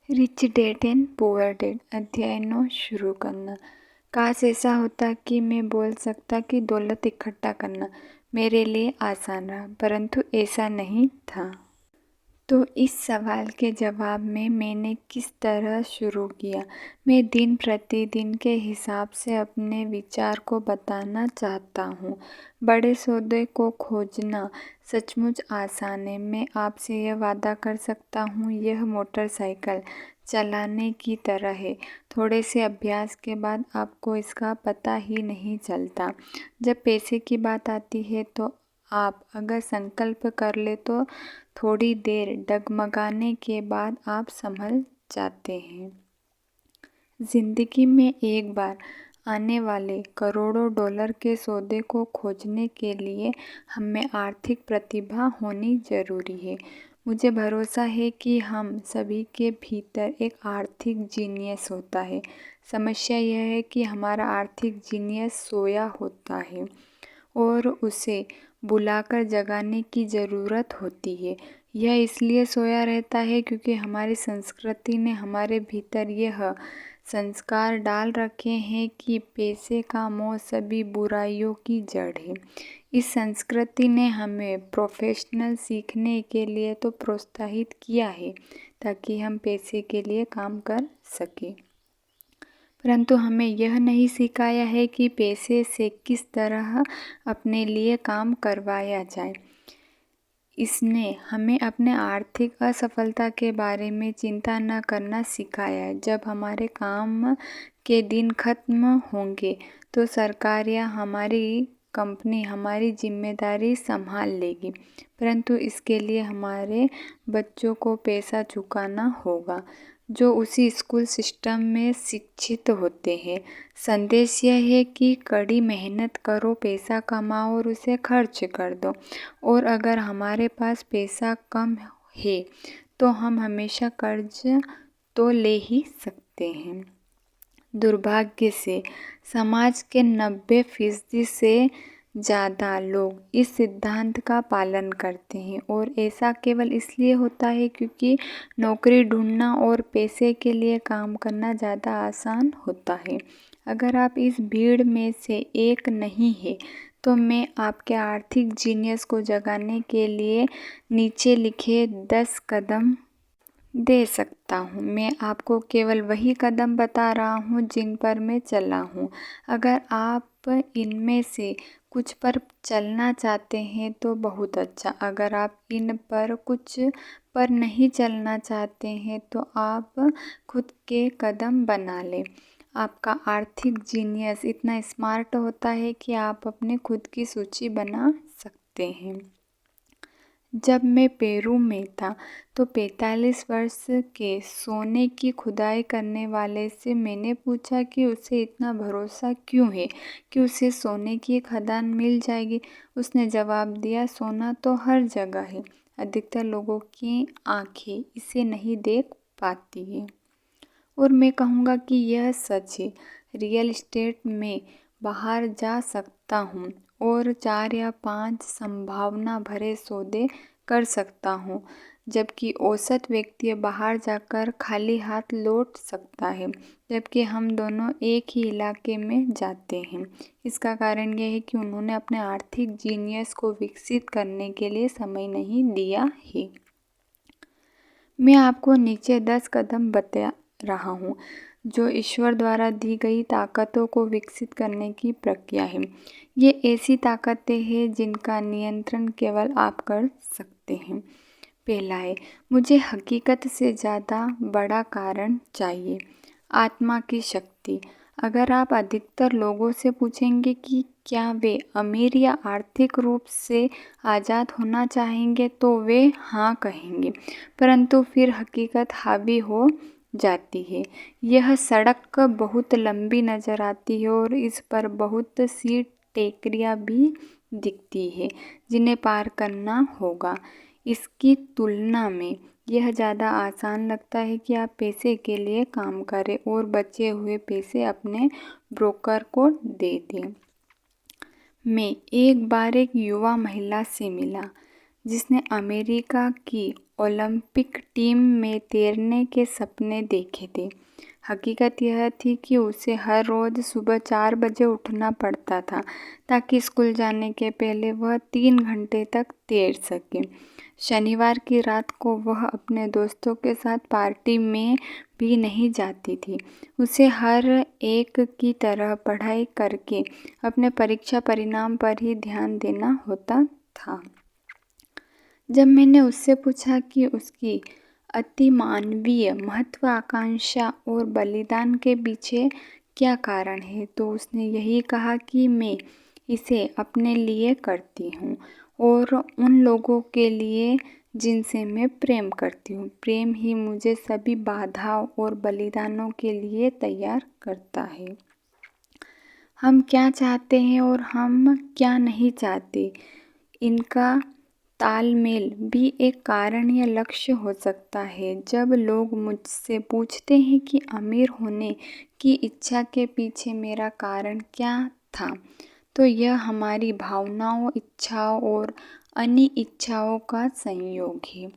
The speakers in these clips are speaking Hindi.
Rich dad and poor dad अध्याय 9 शुरू करना। काश ऐसा होता कि मैं बोल सकता कि दौलत इकट्ठा करना मेरे लिए आसान रहा, परंतु ऐसा नहीं था। तो इस सवाल के जवाब में मैंने किस तरह शुरू किया। मैं दिन प्रतिदिन के हिसाब से अपने विचार को बताना चाहता हूँ। बड़े सौदे को खोजना सचमुच आसान है। मैं आपसे यह वादा कर सकता हूँ, यह मोटरसाइकिल चलाने की तरह है। थोड़े से अभ्यास के बाद आपको इसका पता ही नहीं चलता। जब पैसे की बात आती है तो आप अगर संकल्प कर ले तो थोड़ी देर डगमगाने के बाद आप संभल जाते हैं। जिंदगी में एक बार आने वाले करोड़ों डॉलर के सौदे को खोजने के लिए हमें आर्थिक प्रतिभा होनी जरूरी है। मुझे भरोसा है कि हम सभी के भीतर एक आर्थिक जीनियस होता है। समस्या यह है कि हमारा आर्थिक जीनियस सोया होता है और उसे बुलाकर जगाने की ज़रूरत होती है। यह इसलिए सोया रहता है क्योंकि हमारी संस्कृति ने हमारे भीतर यह संस्कार डाल रखे हैं कि पैसे का मोह सभी बुराइयों की जड़ है। इस संस्कृति ने हमें प्रोफेशनल सीखने के लिए तो प्रोत्साहित किया है ताकि हम पैसे के लिए काम कर सकें, परंतु हमें यह नहीं सिखाया है कि पैसे से किस तरह अपने लिए काम करवाया जाए। इसने हमें अपने आर्थिक असफलता के बारे में चिंता न करना सिखाया है। जब हमारे काम के दिन खत्म होंगे तो सरकार या हमारी कंपनी हमारी जिम्मेदारी संभाल लेगी, परंतु इसके लिए हमारे बच्चों को पैसा चुकाना होगा जो उसी स्कूल सिस्टम में शिक्षित होते हैं। संदेश यह है कि कड़ी मेहनत करो, पैसा कमाओ और उसे खर्च कर दो। और अगर हमारे पास पैसा कम है तो हम हमेशा कर्ज तो ले ही सकते हैं। दुर्भाग्य से समाज के 90% से ज़्यादा लोग इस सिद्धांत का पालन करते हैं और ऐसा केवल इसलिए होता है क्योंकि नौकरी ढूंढना और पैसे के लिए काम करना ज़्यादा आसान होता है। अगर आप इस भीड़ में से एक नहीं है तो मैं आपके आर्थिक जीनियस को जगाने के लिए नीचे लिखे 10 कदम दे सकता हूँ। मैं आपको केवल वही कदम बता रहा हूँ जिन पर मैं चला हूँ। अगर आप इनमें से कुछ पर चलना चाहते हैं तो बहुत अच्छा। अगर आप इन पर कुछ पर नहीं चलना चाहते हैं तो आप खुद के कदम बना लें। आपका आर्थिक जीनियस इतना स्मार्ट होता है कि आप अपने खुद की सूची बना सकते हैं। जब मैं पेरू में था तो 45 वर्ष के सोने की खुदाई करने वाले से मैंने पूछा कि उसे इतना भरोसा क्यों है कि उसे सोने की खदान मिल जाएगी। उसने जवाब दिया, सोना तो हर जगह है, अधिकतर लोगों की आंखें इसे नहीं देख पाती है। और मैं कहूँगा कि यह सच है। रियल एस्टेट में बाहर जा सकता हूँ और 4 या 5 संभावना भरे सौदे कर सकता हूँ, जबकि औसत व्यक्ति बाहर जाकर खाली हाथ लौट सकता है। जबकि हम दोनों एक ही इलाके में जाते हैं। इसका कारण यह है कि उन्होंने अपने आर्थिक जीनियस को विकसित करने के लिए समय नहीं दिया है। मैं आपको नीचे 10 कदम बता रहा हूँ जो ईश्वर द्वारा दी गई ताकतों को विकसित करने की प्रक्रिया है। ये ऐसी ताकतें हैं जिनका नियंत्रण केवल आप कर सकते हैं। पहला है, मुझे हकीकत से ज़्यादा बड़ा कारण चाहिए। आत्मा की शक्ति। अगर आप अधिकतर लोगों से पूछेंगे कि क्या वे अमीर या आर्थिक रूप से आज़ाद होना चाहेंगे तो वे हाँ कहेंगे, परंतु फिर हकीकत हावी हो जाती है। यह सड़क बहुत लंबी नज़र आती है और इस पर बहुत सी टेकरियाँ भी दिखती है जिन्हें पार करना होगा। इसकी तुलना में यह ज़्यादा आसान लगता है कि आप पैसे के लिए काम करें और बचे हुए पैसे अपने ब्रोकर को दे दें। मैं एक बार एक युवा महिला से मिला जिसने अमेरिका की ओलंपिक टीम में तैरने के सपने देखे थे। हकीकत यह थी कि उसे हर रोज़ सुबह 4 बजे उठना पड़ता था ताकि स्कूल जाने के पहले वह 3 घंटे तक तैर सके। शनिवार की रात को वह अपने दोस्तों के साथ पार्टी में भी नहीं जाती थी। उसे हर एक की तरह पढ़ाई करके अपने परीक्षा परिणाम पर ही ध्यान देना होता था। जब मैंने उससे पूछा कि उसकी अतिमानवीय महत्वाकांक्षा और बलिदान के पीछे क्या कारण है, तो उसने यही कहा कि मैं इसे अपने लिए करती हूँ और उन लोगों के लिए जिनसे मैं प्रेम करती हूँ। प्रेम ही मुझे सभी बाधाओं और बलिदानों के लिए तैयार करता है। हम क्या चाहते हैं और हम क्या नहीं चाहते, इनका तालमेल भी एक कारण या लक्ष्य हो सकता है। जब लोग मुझसे पूछते हैं कि अमीर होने की इच्छा के पीछे मेरा कारण क्या था, तो यह हमारी भावनाओं, इच्छाओं और अनिच्छाओं का संयोग है।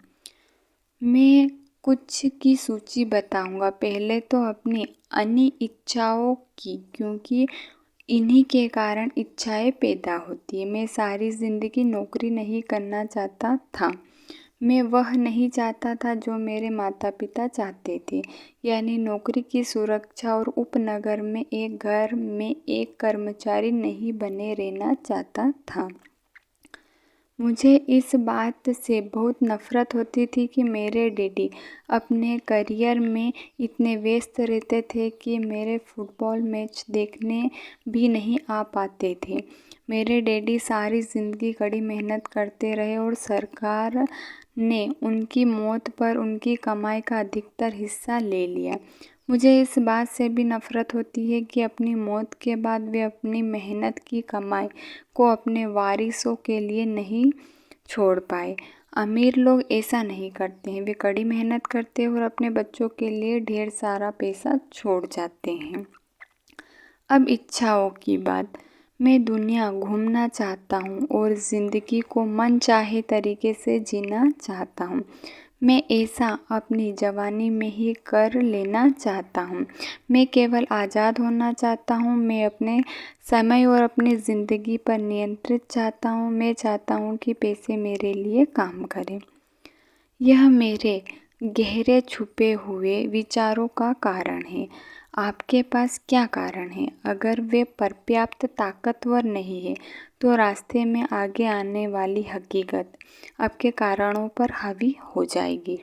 मैं कुछ की सूची बताऊंगा। पहले तो अपनी अनिच्छाओं की, क्योंकि इन्हीं के कारण इच्छाएं पैदा होती है। मैं सारी ज़िंदगी नौकरी नहीं करना चाहता था। मैं वह नहीं चाहता था जो मेरे माता पिता चाहते थे, यानी नौकरी की सुरक्षा और उपनगर में एक घर में एक कर्मचारी नहीं बने रहना चाहता था। मुझे इस बात से बहुत नफ़रत होती थी कि मेरे डैडी अपने करियर में इतने व्यस्त रहते थे कि मेरे फुटबॉल मैच देखने भी नहीं आ पाते थे। मेरे डैडी सारी ज़िंदगी कड़ी मेहनत करते रहे और सरकार ने उनकी मौत पर उनकी कमाई का अधिकतर हिस्सा ले लिया। मुझे इस बात से भी नफ़रत होती है कि अपनी मौत के बाद वे अपनी मेहनत की कमाई को अपने वारिसों के लिए नहीं छोड़ पाए। अमीर लोग ऐसा नहीं करते हैं। वे कड़ी मेहनत करते हैं और अपने बच्चों के लिए ढेर सारा पैसा छोड़ जाते हैं। अब इच्छाओं की बात। मैं दुनिया घूमना चाहता हूँ और ज़िंदगी को मनचाहे तरीके से जीना चाहता हूँ। मैं ऐसा अपनी जवानी में ही कर लेना चाहता हूँ। मैं केवल आज़ाद होना चाहता हूँ। मैं अपने समय और अपनी ज़िंदगी पर नियंत्रित चाहता हूँ। मैं चाहता हूँ कि पैसे मेरे लिए काम करें। यह मेरे गहरे छुपे हुए विचारों का कारण है। आपके पास क्या कारण है? अगर वे पर्याप्त ताकतवर नहीं है, तो रास्ते में आगे आने वाली हकीकत आपके कारणों पर हावी हो जाएगी।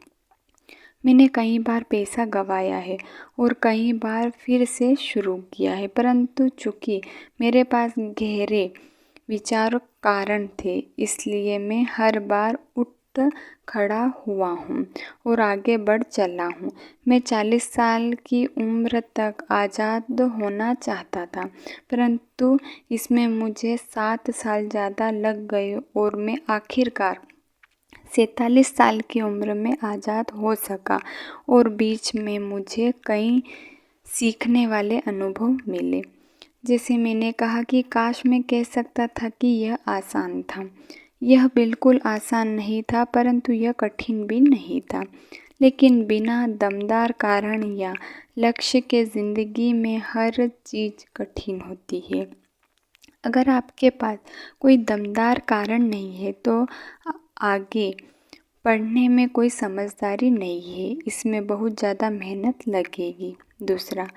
मैंने कई बार पैसा गंवाया है और कई बार फिर से शुरू किया है, परंतु चूंकि मेरे पास गहरे विचार कारण थे, इसलिए मैं हर बार उठ खड़ा हुआ हूँ और आगे बढ़ चला हूँ। मैं 40 साल की उम्र तक आज़ाद होना चाहता था, परंतु इसमें मुझे 7 साल ज़्यादा लग गए और मैं आखिरकार 47 साल की उम्र में आज़ाद हो सका और बीच में मुझे कई सीखने वाले अनुभव मिले। जैसे मैंने कहा कि काश मैं कह सकता था कि यह आसान था। यह बिल्कुल आसान नहीं था, परंतु यह कठिन भी नहीं था। लेकिन बिना दमदार कारण या लक्ष्य के ज़िंदगी में हर चीज़ कठिन होती है। अगर आपके पास कोई दमदार कारण नहीं है, तो आगे पढ़ने में कोई समझदारी नहीं है। इसमें बहुत ज़्यादा मेहनत लगेगी। दूसरा,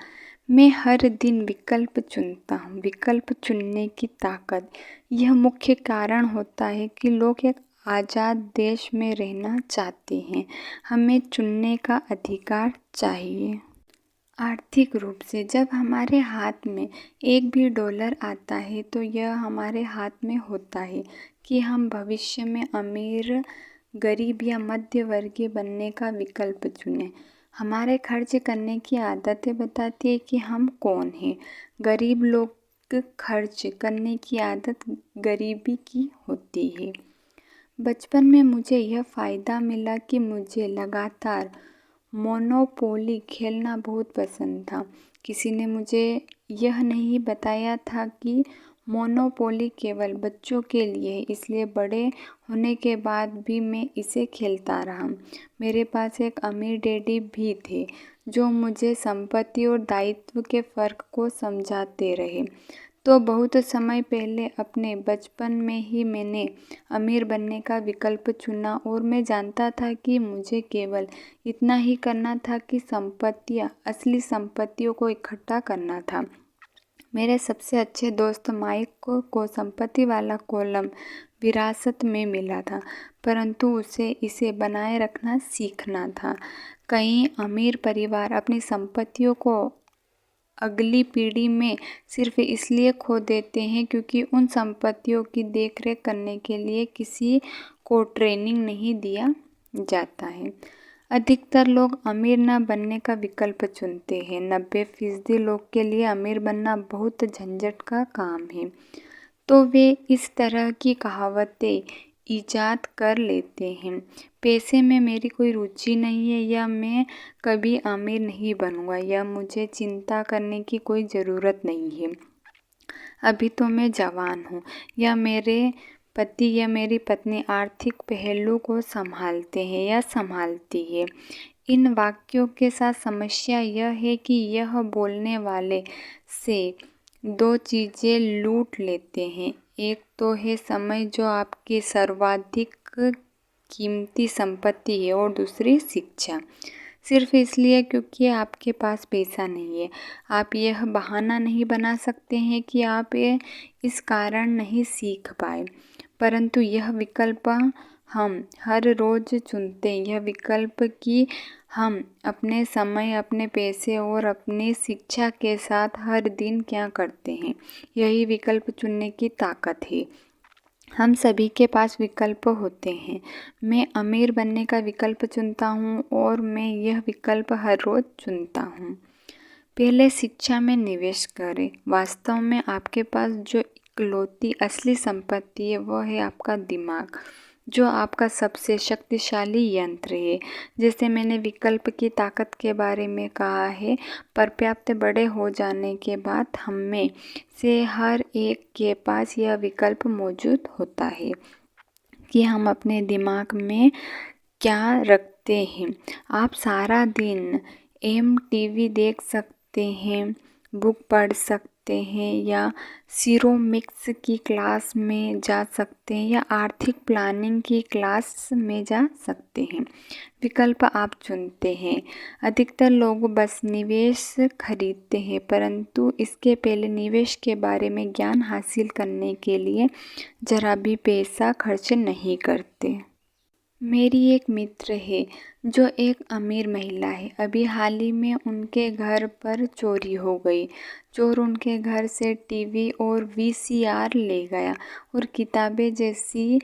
मैं हर दिन विकल्प चुनता हूँ। विकल्प चुनने की ताकत यह मुख्य कारण होता है कि लोग एक आज़ाद देश में रहना चाहते हैं। हमें चुनने का अधिकार चाहिए। आर्थिक रूप से जब हमारे हाथ में एक भी डॉलर आता है, तो यह हमारे हाथ में होता है कि हम भविष्य में अमीर, गरीब या मध्यवर्गीय बनने का विकल्प चुनें। हमारे खर्च करने की आदतें बताती है कि हम कौन हैं। गरीब लोग खर्च करने की आदत गरीबी की होती है। बचपन में मुझे यह फ़ायदा मिला कि मुझे लगातार मोनोपोली खेलना बहुत पसंद था। किसी ने मुझे यह नहीं बताया था कि मोनोपोली केवल बच्चों के लिए है, इसलिए बड़े होने के बाद भी मैं इसे खेलता रहा। मेरे पास एक अमीर डैडी भी थे जो मुझे संपत्ति और दायित्व के फ़र्क को समझाते रहे। तो बहुत समय पहले अपने बचपन में ही मैंने अमीर बनने का विकल्प चुना और मैं जानता था कि मुझे केवल इतना ही करना था कि असली संपत्तियों को इकट्ठा करना था। मेरे सबसे अच्छे दोस्त माइक को संपत्ति वाला कॉलम विरासत में मिला था, परंतु उसे इसे बनाए रखना सीखना था। कई अमीर परिवार अपनी संपत्तियों को अगली पीढ़ी में सिर्फ इसलिए खो देते हैं क्योंकि उन संपत्तियों की देखरेख करने के लिए किसी को ट्रेनिंग नहीं दिया जाता है। अधिकतर लोग अमीर न बनने का विकल्प चुनते हैं। 90% लोग के लिए अमीर बनना बहुत झंझट का काम है, तो वे इस तरह की कहावतें ईजाद कर लेते हैं। पैसे में मेरी कोई रुचि नहीं है, या मैं कभी अमीर नहीं बनूंगा, या मुझे चिंता करने की कोई ज़रूरत नहीं है। अभी तो मैं जवान हूँ, या मेरे पति या मेरी पत्नी आर्थिक पहलू को संभालते हैं या संभालती है। इन वाक्यों के साथ समस्या यह है कि यह बोलने वाले से दो चीज़ें लूट लेते हैं। एक तो है समय, जो आपकी सर्वाधिक कीमती संपत्ति है, और दूसरी शिक्षा। सिर्फ इसलिए क्योंकि आपके पास पैसा नहीं है, आप यह बहाना नहीं बना सकते हैं कि आप इस कारण नहीं सीख पाए। परंतु यह विकल्प हम हर रोज़ चुनते हैं, यह विकल्प कि हम अपने समय, अपने पैसे और अपनी शिक्षा के साथ हर दिन क्या करते हैं, यही विकल्प चुनने की ताकत है। हम सभी के पास विकल्प होते हैं। मैं अमीर बनने का विकल्प चुनता हूँ और मैं यह विकल्प हर रोज़ चुनता हूँ। पहले शिक्षा में निवेश करें। वास्तव में आपके पास जो इकलौती असली संपत्ति है वह है आपका दिमाग, जो आपका सबसे शक्तिशाली यंत्र है। जैसे मैंने विकल्प की ताकत के बारे में कहा है, पर्याप्त बड़े हो जाने के बाद हम में से हर एक के पास यह विकल्प मौजूद होता है कि हम अपने दिमाग में क्या रखते हैं। आप सारा दिन MTV देख सकते हैं, बुक पढ़ सकते हैं, या सिरोमिक्स की क्लास में जा सकते हैं, या आर्थिक प्लानिंग की क्लास में जा सकते हैं। विकल्प आप चुनते हैं। अधिकतर लोग बस निवेश खरीदते हैं, परंतु इसके पहले निवेश के बारे में ज्ञान हासिल करने के लिए जरा भी पैसा खर्च नहीं करते। मेरी एक मित्र है जो एक अमीर महिला है। अभी हाल ही में उनके घर पर चोरी हो गई। चोर उनके घर से टीवी और VCR ले गया और किताबें जैसी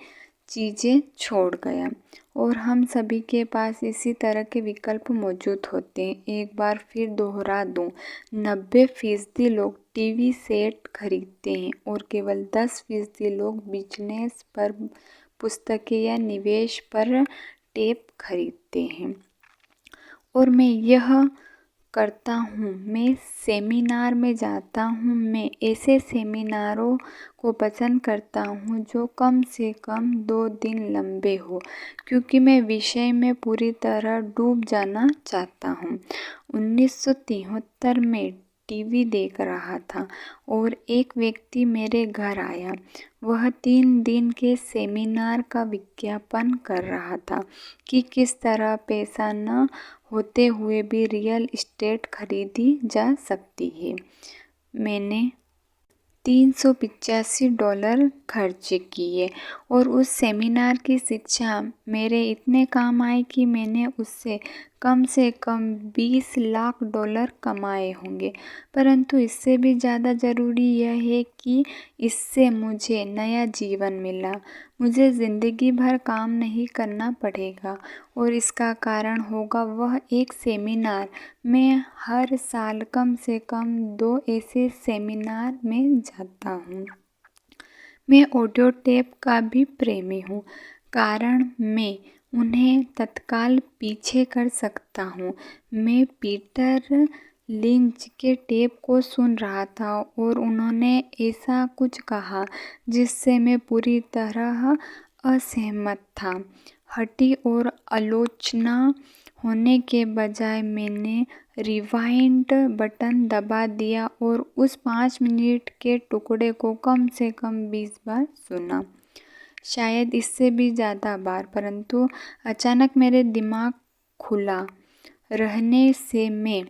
चीज़ें छोड़ गया। और हम सभी के पास इसी तरह के विकल्प मौजूद होते हैं। एक बार फिर दोहरा दूँ, 90% लोग टीवी सेट खरीदते हैं और केवल 10% लोग बिजनेस पर पुस्तकें या निवेश पर टेप खरीदते हैं। और मैं यह करता हूँ, मैं सेमिनार में जाता हूँ। मैं ऐसे सेमिनारों को पसंद करता हूँ जो कम से कम 2 दिन लंबे हो, क्योंकि मैं विषय में पूरी तरह डूब जाना चाहता हूँ। 1973 में टीवी देख रहा था और एक व्यक्ति मेरे घर आया। वह 3 दिन के सेमिनार का विज्ञापन कर रहा था कि किस तरह पैसा न होते हुए भी रियल एस्टेट खरीदी जा सकती है। मैंने $385 खर्च किए और उस सेमिनार की शिक्षा मेरे इतने काम आई कि मैंने उससे कम से कम $20 लाख कमाए होंगे। परंतु इससे भी ज़्यादा ज़रूरी यह है कि इससे मुझे नया जीवन मिला। मुझे ज़िंदगी भर काम नहीं करना पड़ेगा, और इसका कारण होगा वह एक सेमिनार। मैं हर साल कम से कम 2 ऐसे सेमिनार में जाता हूँ। मैं ऑडियो टेप का भी प्रेमी हूँ, कारण मैं उन्हें तत्काल पीछे कर सकता हूँ। मैं पीटर लिंच के टेप को सुन रहा था और उन्होंने ऐसा कुछ कहा जिससे मैं पूरी तरह असहमत था। हठी और आलोचना होने के बजाय मैंने रिवाइंड बटन दबा दिया और उस 5 मिनट के टुकड़े को कम से कम 20 बार सुना, शायद इससे भी ज़्यादा बार। परंतु अचानक मेरे दिमाग खुला रहने से मैं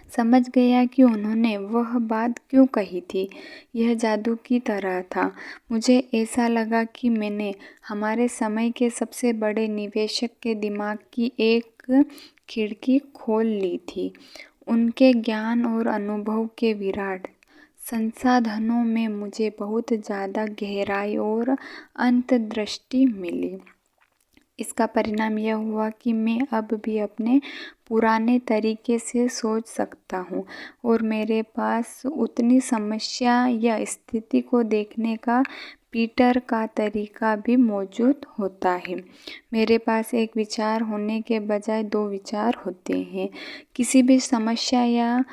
समझ गया कि उन्होंने वह बात क्यों कही थी। यह जादू की तरह था। मुझे ऐसा लगा कि मैंने हमारे समय के सबसे बड़े निवेशक के दिमाग की एक खिड़की खोल ली थी। उनके ज्ञान और अनुभव के विराट संसाधनों में मुझे बहुत ज़्यादा गहराई और अंतर्दृष्टि मिली। इसका परिणाम यह हुआ कि मैं अब भी अपने पुराने तरीके से सोच सकता हूँ और मेरे पास उतनी समस्या या स्थिति को देखने का पीटर का तरीका भी मौजूद होता है। मेरे पास एक विचार होने के बजाय 2 विचार होते हैं। किसी भी समस्या या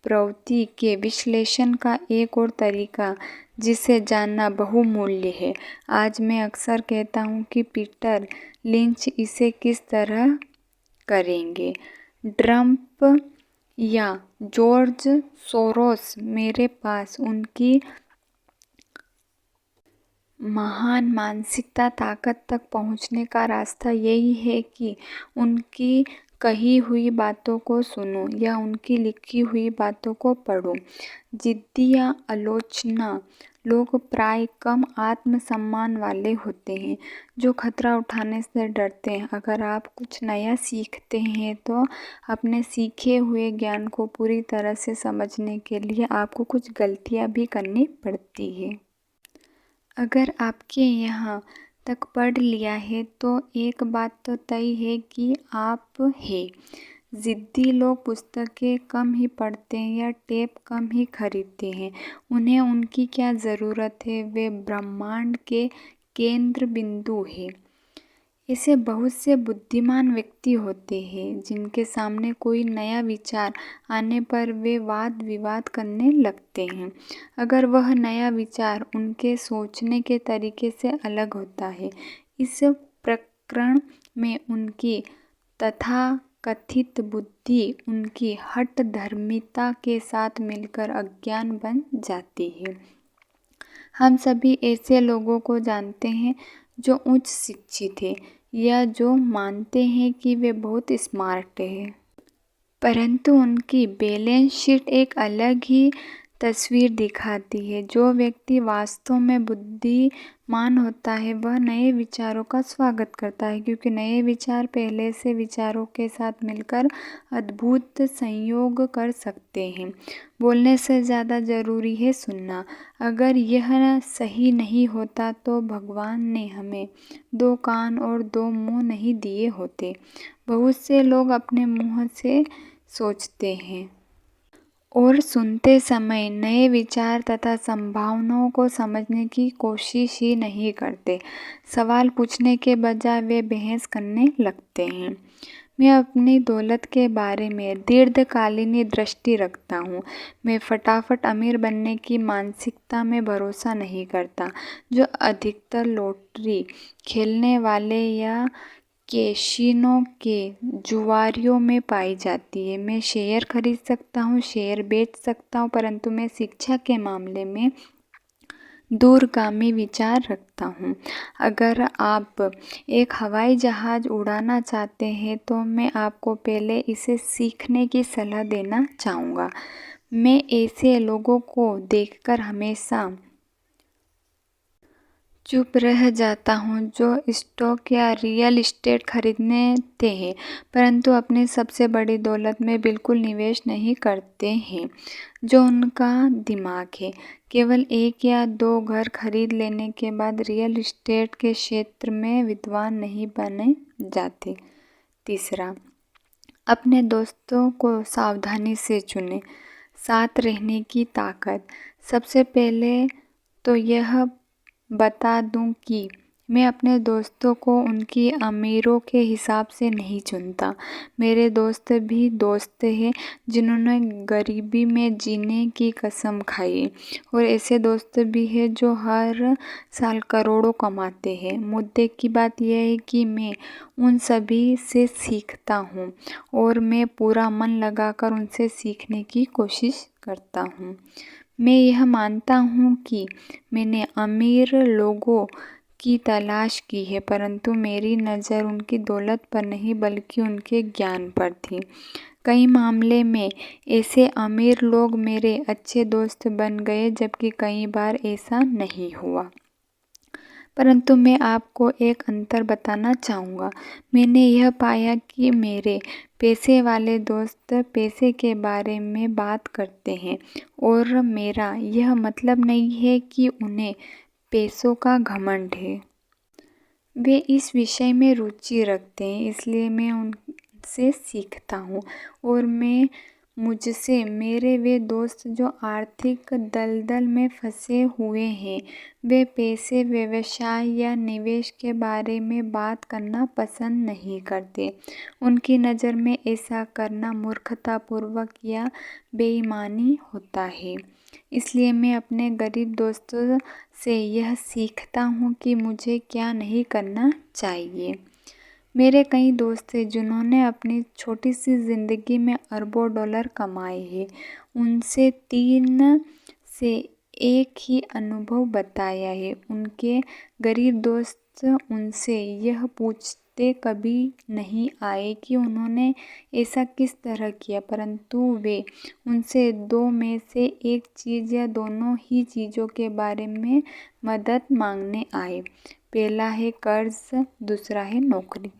प्रवृत्ति के विश्लेषण का एक और तरीका जिसे जानना बहुमूल्य है। आज मैं अक्सर कहता हूँ कि पीटर लिंच इसे किस तरह करेंगे, ट्रम्प या जॉर्ज सोरोस। मेरे पास उनकी महान मानसिकता ताकत तक पहुँचने का रास्ता यही है कि उनकी कही हुई बातों को सुनो या उनकी लिखी हुई बातों को पढ़ो। जिद्दी या आलोचना लोग प्राय कम आत्मसम्मान वाले होते हैं, जो खतरा उठाने से डरते हैं। अगर आप कुछ नया सीखते हैं तो अपने सीखे हुए ज्ञान को पूरी तरह से समझने के लिए आपको कुछ गलतियाँ भी करनी पड़ती है। अगर आपके यहाँ तक पढ़ लिया है तो एक बात तो तय है कि आप हैं। ज़िद्दी लोग पुस्तकें कम ही पढ़ते हैं या टेप कम ही खरीदते हैं। उन्हें उनकी क्या ज़रूरत है, वे ब्रह्मांड के केंद्र बिंदु हैं। ऐसे बहुत से बुद्धिमान व्यक्ति होते हैं जिनके सामने कोई नया विचार आने पर वे वाद विवाद करने लगते हैं, अगर वह नया विचार उनके सोचने के तरीके से अलग होता है। इस प्रकरण में उनकी तथाकथित बुद्धि उनकी हठधर्मिता के साथ मिलकर अज्ञान बन जाती है। हम सभी ऐसे लोगों को जानते हैं जो उच्च शिक्षित हैं या जो मानते हैं कि वे बहुत स्मार्ट हैं, परंतु उनकी बैलेंस शीट एक अलग ही तस्वीर दिखाती है। जो व्यक्ति वास्तव में बुद्धिमान होता है वह नए विचारों का स्वागत करता है, क्योंकि नए विचार पहले से विचारों के साथ मिलकर अद्भुत संयोग कर सकते हैं। बोलने से ज़्यादा ज़रूरी है सुनना। अगर यह सही नहीं होता तो भगवान ने हमें 2 कान और 2 मुँह नहीं दिए होते। बहुत से लोग अपने मुँह से सोचते हैं और सुनते समय नए विचार तथा संभावनाओं को समझने की कोशिश ही नहीं करते। सवाल पूछने के बजाय वे बहस करने लगते हैं। मैं अपनी दौलत के बारे में दीर्घकालीन दृष्टि रखता हूँ। मैं फटाफट अमीर बनने की मानसिकता में भरोसा नहीं करता, जो अधिकतर लॉटरी खेलने वाले या कैसीनो के जुआरियों में पाई जाती है। मैं शेयर खरीद सकता हूँ, शेयर बेच सकता हूँ, परंतु मैं शिक्षा के मामले में दूरगामी विचार रखता हूँ। अगर आप एक हवाई जहाज़ उड़ाना चाहते हैं तो मैं आपको पहले इसे सीखने की सलाह देना चाहूँगा। मैं ऐसे लोगों को देखकर हमेशा चुप रह जाता हूँ जो स्टॉक या रियल एस्टेट खरीदते हैं परंतु अपनी सबसे बड़ी दौलत में बिल्कुल निवेश नहीं करते हैं, जो उनका दिमाग है। केवल 1 या 2 घर खरीद लेने के बाद रियल एस्टेट के क्षेत्र में विद्वान नहीं बने जाते। तीसरा, अपने दोस्तों को सावधानी से चुनें। साथ रहने की ताकत। सबसे पहले तो यह बता दूं कि मैं अपने दोस्तों को उनकी अमीरों के हिसाब से नहीं चुनता। मेरे दोस्त भी दोस्त हैं जिन्होंने गरीबी में जीने की कसम खाई, और ऐसे दोस्त भी हैं जो हर साल करोड़ों कमाते हैं। मुद्दे की बात यह है कि मैं उन सभी से सीखता हूँ और मैं पूरा मन लगाकर उनसे सीखने की कोशिश करता हूँ। मैं यह मानता हूँ कि मैंने अमीर लोगों की तलाश की है, परंतु मेरी नज़र उनकी दौलत पर नहीं बल्कि उनके ज्ञान पर थी। कई मामले में ऐसे अमीर लोग मेरे अच्छे दोस्त बन गए, जबकि कई बार ऐसा नहीं हुआ। परंतु मैं आपको एक अंतर बताना चाहूँगा। मैंने यह पाया कि मेरे पैसे वाले दोस्त पैसे के बारे में बात करते हैं, और मेरा यह मतलब नहीं है कि उन्हें पैसों का घमंड है। वे इस विषय में रुचि रखते हैं, इसलिए मैं उनसे सीखता हूँ। और मुझसे मेरे वे दोस्त जो आर्थिक दलदल में फंसे हुए हैं, वे पैसे, व्यवसाय या निवेश के बारे में बात करना पसंद नहीं करते। उनकी नज़र में ऐसा करना मूर्खतापूर्वक या बेईमानी होता है। इसलिए मैं अपने गरीब दोस्तों से यह सीखता हूँ कि मुझे क्या नहीं करना चाहिए। मेरे कई दोस्त हैं जिन्होंने अपनी छोटी सी ज़िंदगी में अरबों डॉलर कमाए हैं। उनसे 3 से एक ही अनुभव बताया है। उनके गरीब दोस्त उनसे यह पूछते कभी नहीं आए कि उन्होंने ऐसा किस तरह किया, परंतु वे उनसे 2 में से एक चीज़ या दोनों ही चीज़ों के बारे में मदद मांगने आए। पहला है कर्ज, दूसरा है नौकरी।